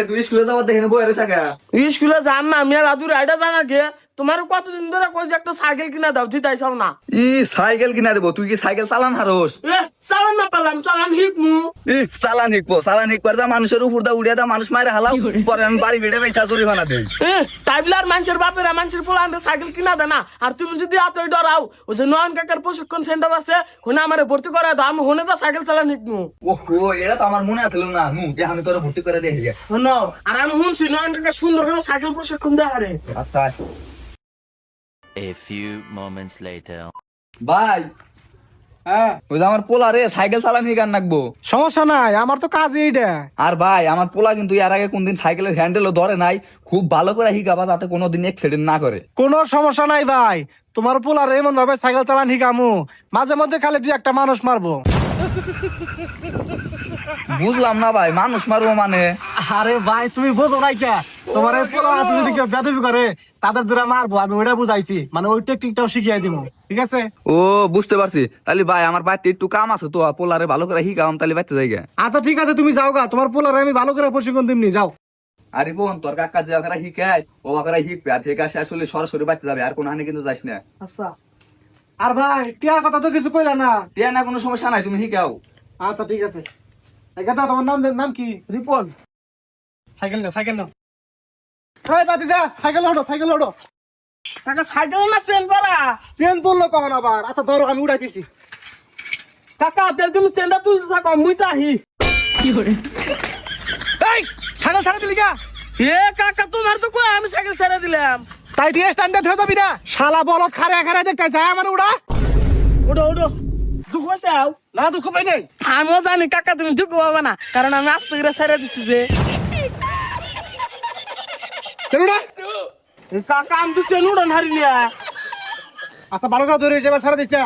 তুই স্কুলে যাওয়ার দেখে বই রে সাকা স্কুলে যান না আমি লাদুর আইডা জানা গে তোমার কতদিন ধরে কই যে একটা সাইকেল কিনা দাও তুই তাইছাও না সাইকেল কিনা দেবো তুই কি সাইকেল চালান হারোস চালান না পারলাম চালান শিখমু চালান শিখবো মানুষের উপর দা উড়িয়া দা মানুষ মারে হালাও পরে আমি বাড়ি বেড়ে বেচা জরিমানা দেই তাই বলে আর মানুষের বাপেরা মানুষের পোলা সাইকেল কিনা দেয় না। আর তুমি যদি এতই ডরাও ওই যে নয়ন কাকার প্রশিক্ষণ সেন্টার আছে ওখানে আমার ভর্তি করে দাও আমি হোনে যা সাইকেল চালান শিখমু। ওহো এটা তো আমার মনে আছিল না আমি তোরা ভর্তি করে দেখি আর আমি শুনছি নয়ন কাকা সুন্দর করে সাইকেল প্রশিক্ষণ দেয় আরে। আচ্ছা A few moments later. ভাই হ্যাঁ ওই যে আমার পোলা রে সাইকেল চালান শিখান রাখবো। সমস্যা নাই, আমার তো কাজই এইটা। আর ভাই আমার পোলা কিন্তু এর আগে কোনদিন সাইকেলের হ্যান্ডেলও ধরে নাই, খুব ভালো করে শিখাবা যাতে কোনোদিন অ্যাক্সিডেন্ট না করে। কোনো সমস্যা নাই ভাই, তোমার পোলার এমন ভাবে সাইকেল চালান শিখামু মাঝে মধ্যে খালি দুই একটা মানুষ মারবো। বুঝলাম না ভাই, মানুষ মারবো মানে? আরে ভাই তুমি বোঝো নাই কে, তোমার এই পোলা যদি কেউ বেদবি করে তাদের দ্বারা মারবো, আমি ওইটা বুঝাইছি, মানে ওই টেকনিকটাও শিখিয়ে দিব, ঠিক আছে? ও বুঝতে পারছি। তাহলে ভাই আমার বাড়িতে একটু কাম আছে তো, পোলারে ভালো করে শিখাম, তাহলে বাড়িতে যাই গে। আচ্ছা ঠিক আছে, তুমি যাও গা, তোমার পোলারে আমি ভালো করে প্রশিক্ষণ দিমনি, যাও। আরে বোন তোর কাকা যে ওখানে শিখায় ও ওখানে শিখবে, আর ঠিক আছে আসলে সরাসরি বাড়িতে যাবে, আর কোনো হানি কিন্তু যাস না। আচ্ছা আর ভাই টিয়ার কথা তো কিছু কইলা না। দিয়া না, কোনো সমস্যা নাই, তুমি শিখাও। আচ্ছা ঠিক আছে। এগাদা তোমার নাম কি? রিপন। সাইকেল নাও, সাইকেল নাও। এই বাতিজা সাইকেল ওঠো, সাইকেল ওঠো। কাকা সাইকেল না চেন পারা চেন তুললো কখন আবার? আচ্ছা ধরো, আমি উড়াই দিছি। কাকা আপনার তুমি চেনটা তুলতে থাকো মুই চাহি। কি করে এই সাইকেল ছাড়া দিলি গা? এ কাকা তোমার তো কই আমি সাইকেল ছেড়ে দিলাম। তাই দিয়ে স্ট্যান্ডার্ড হয়ে যাবি না, শালা বলত খারে খারে দেখতে যায় আমার উড়া। ওডো ওডো দুঃখ পাইছে আও না দুঃখ পাই নাই। আমিও জানি কাকা তুমি দুঃখ পাবা না, কারণ আমি আস্তে করে ছেড়ে দিছি যে। উড়া কাকা আমি তো চেন উড়ান হারি না। আচ্ছা ভালো করে ধরে এবার ছাড়া দিচ্ছা।